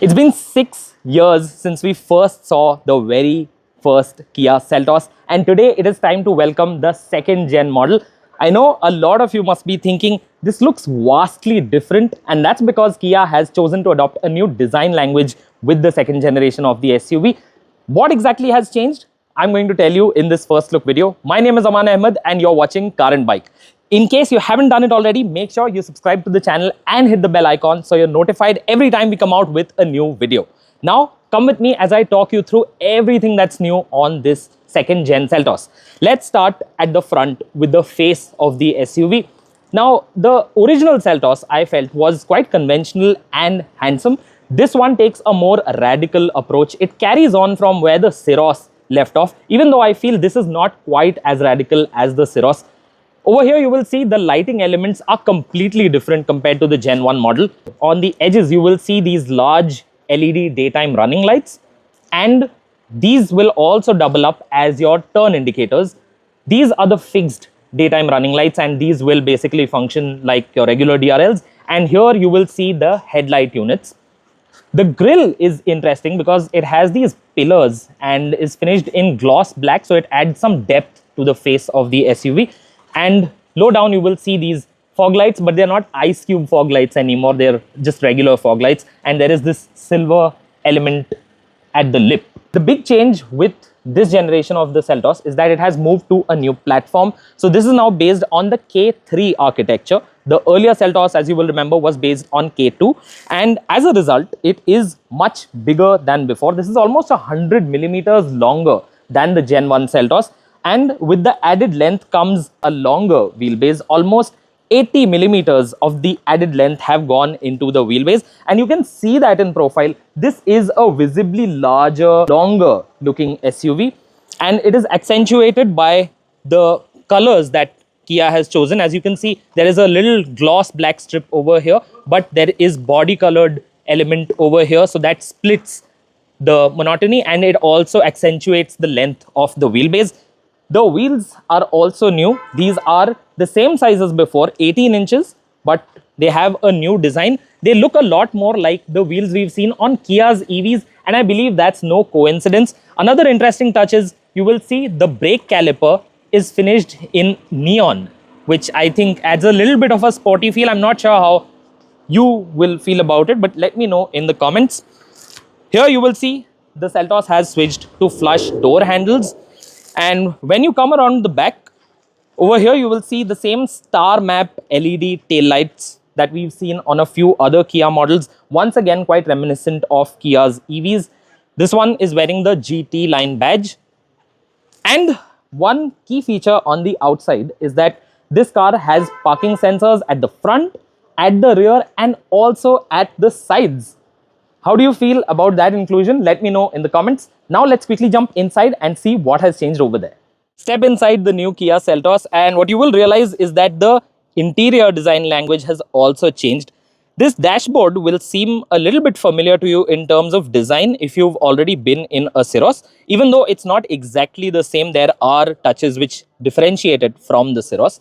It's been 6 years since we first saw the very first Kia Seltos, and today it is time to welcome the second gen model. I know a lot of you must be thinking this looks vastly different, and that's because Kia has chosen to adopt a new design language with the second generation of the SUV. What exactly has changed? I'm going to tell you in this first look video. My name is Amaan Ahmed and you're watching Car and Bike. In case you haven't done it already, make sure you subscribe to the channel and hit the bell icon so you're notified every time we come out with a new video. Now, come with me as I talk you through everything that's new on this second gen Seltos. Let's start at the front with the face of the SUV. Now, the original Seltos I felt was quite conventional and handsome. This one takes a more radical approach. It carries on from where the Syros left off, even though I feel this is not quite as radical as the Syros. Over here, you will see the lighting elements are completely different compared to the Gen 1 model. On the edges, you will see these large LED daytime running lights, and these will also double up as your turn indicators. These are the fixed daytime running lights, and these will basically function like your regular DRLs. And here you will see the headlight units. The grille is interesting because it has these pillars and is finished in gloss black, so it adds some depth to the face of the SUV. And low down you will see these fog lights, but they're not ice cube fog lights anymore, they're just regular fog lights, and there is this silver element at the lip. The big change with this generation of the Seltos is that it has moved to a new platform. So this is now based on the K3 architecture. The earlier Seltos, as you will remember, was based on K2, and as a result it is much bigger than before. This is almost 100 millimeters longer than the Gen 1 Seltos. And with the added length comes a longer wheelbase. Almost 80 millimeters of the added length have gone into the wheelbase. And you can see that in profile. This is a visibly larger, longer looking SUV. And it is accentuated by the colors that Kia has chosen. As you can see, there is a little gloss black strip over here, but there is body colored element over here. So that splits the monotony and it also accentuates the length of the wheelbase. The wheels are also new. These are the same size as before, 18 inches, but they have a new design. They look a lot more like the wheels we've seen on Kia's EVs, and I believe that's no coincidence. Another interesting touch is you will see the brake caliper is finished in neon, which I think adds a little bit of a sporty feel. I'm not sure how you will feel about it, but let me know in the comments. Here you will see the Seltos has switched to flush door handles. And when you come around the back, over here you will see the same star map LED taillights that we've seen on a few other Kia models. Once again, quite reminiscent of Kia's EVs. This one is wearing the GT line badge. And one key feature on the outside is that this car has parking sensors at the front, at the rear, and also at the sides. How do you feel about that inclusion? Let me know in the comments. Now let's quickly jump inside and see what has changed over there. Step inside the new Kia Seltos, and what you will realize is that the interior design language has also changed. This dashboard will seem a little bit familiar to you in terms of design if you've already been in a Syros. Even though it's not exactly the same, there are touches which differentiate it from the Syros.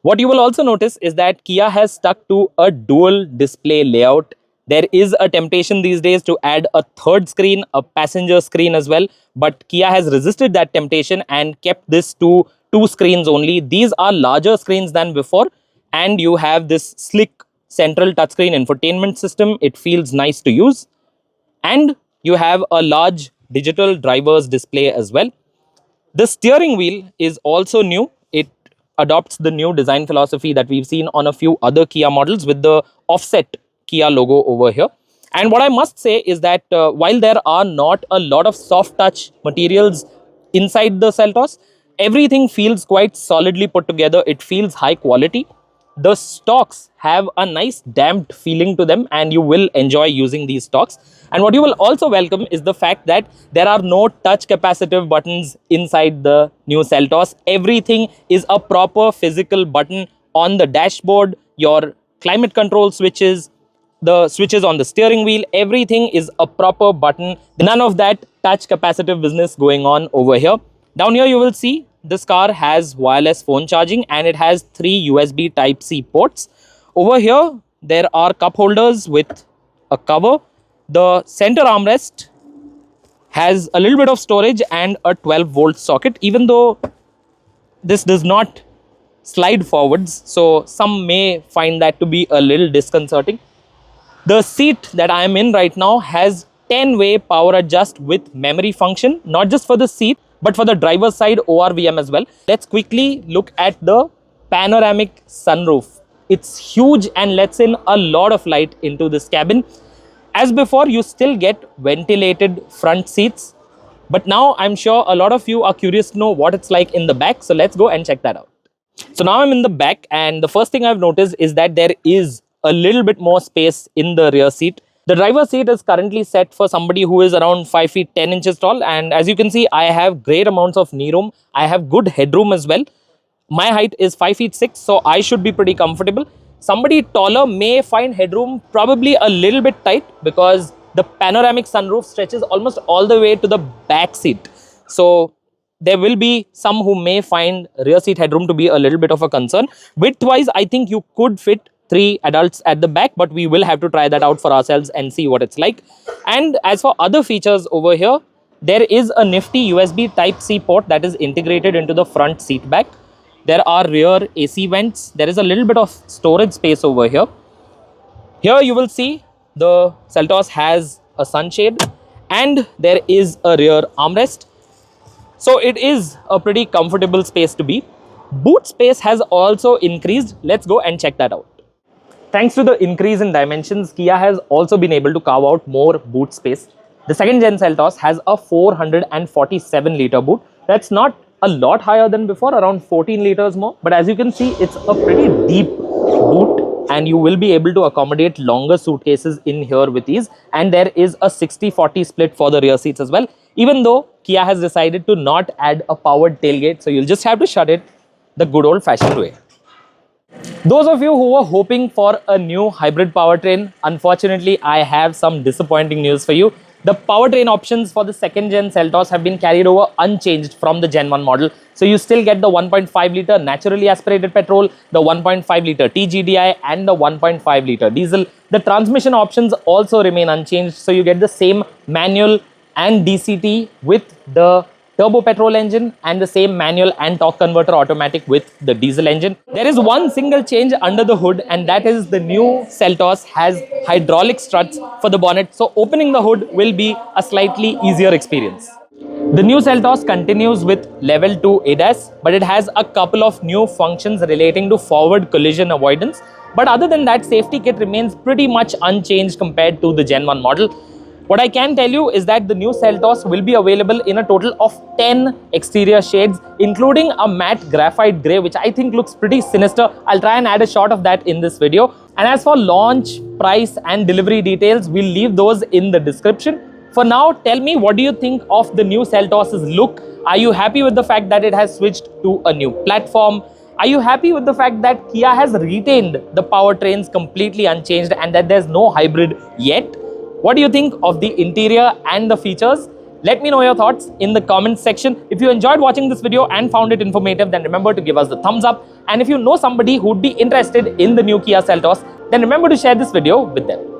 What you will also notice is that Kia has stuck to a dual display layout. There is a temptation these days to add a third screen, a passenger screen as well, but Kia has resisted that temptation and kept this to 2 screens only. These are larger screens than before, and you have this slick central touchscreen infotainment system. It feels nice to use, and you have a large digital driver's display as well. The steering wheel is also new. It adopts the new design philosophy that we've seen on a few other Kia models with the offset Kia logo over here. And what I must say is that while there are not a lot of soft touch materials inside the Seltos, everything feels quite solidly put together. It feels high quality. The stocks have a nice damped feeling to them, and you will enjoy using these stocks. And what you will also welcome is the fact that there are no touch capacitive buttons inside the new Seltos. Everything is a proper physical button on the dashboard, your climate control switches, the switches on the steering wheel, everything is a proper button. None of that touch capacitive business going on over here. Down here you will see this car has wireless phone charging and it has 3 USB Type-C ports. Over here there are cup holders with a cover. The center armrest has a little bit of storage and a 12-volt socket, even though this does not slide forwards, so some may find that to be a little disconcerting. The seat that I am in right now has 10-way power adjust with memory function, not just for the seat but for the driver's side ORVM as well. Let's quickly look at the panoramic sunroof. It's huge and lets in a lot of light into this cabin. As before, you still get ventilated front seats, but now I'm sure a lot of you are curious to know what it's like in the back, so let's go and check that out. So now I'm in the back, and the first thing I've noticed is that there is a little bit more space in the rear seat. The driver's seat is currently set for somebody who is around 5 feet 10 inches tall, and as you can see, I have great amounts of knee room. I have good headroom as well. My height is 5 feet 6, so I should be pretty comfortable. Somebody taller may find headroom probably a little bit tight because the panoramic sunroof stretches almost all the way to the back seat. So there will be some who may find rear seat headroom to be a little bit of a concern. Width-wise, I think you could fit 3 adults at the back, but we will have to try that out for ourselves and see what it's like. And as for other features over here, there is a nifty USB Type-C port that is integrated into the front seat back. There are rear AC vents. There is a little bit of storage space over here. Here you will see the Seltos has a sunshade and there is a rear armrest. So it is a pretty comfortable space to be. Boot space has also increased. Let's go and check that out. Thanks to the increase in dimensions, Kia has also been able to carve out more boot space. The second gen Seltos has a 447 litre boot. That's not a lot higher than before, around 14 litres more. But as you can see, it's a pretty deep boot and you will be able to accommodate longer suitcases in here with ease. And there is a 60-40 split for the rear seats as well, even though Kia has decided to not add a powered tailgate. So you'll just have to shut it the good old fashioned way. Those of you who were hoping for a new hybrid powertrain, unfortunately, I have some disappointing news for you. The powertrain options for the second gen Seltos have been carried over unchanged from the Gen 1 model. So you still get the 1.5 litre naturally aspirated petrol, the 1.5 litre TGDI and the 1.5 litre diesel. The transmission options also remain unchanged. So you get the same manual and DCT with the turbo petrol engine and the same manual and torque converter automatic with the diesel engine. There is one single change under the hood, and that is the new Seltos has hydraulic struts for the bonnet. So opening the hood will be a slightly easier experience. The new Seltos continues with level 2 ADAS, but it has a couple of new functions relating to forward collision avoidance. But other than that, safety kit remains pretty much unchanged compared to the Gen 1 model. What I can tell you is that the new Seltos will be available in a total of 10 exterior shades, including a matte graphite grey, which I think looks pretty sinister. I'll try and add a shot of that in this video. And as for launch, price and delivery details, we'll leave those in the description. For now, tell me, what do you think of the new Seltos' look? Are you happy with the fact that it has switched to a new platform? Are you happy with the fact that Kia has retained the powertrains completely unchanged and that there's no hybrid yet? What do you think of the interior and the features? Let me know your thoughts in the comments section. If you enjoyed watching this video and found it informative, then remember to give us the thumbs up. And if you know somebody who'd be interested in the new Kia Seltos, then remember to share this video with them.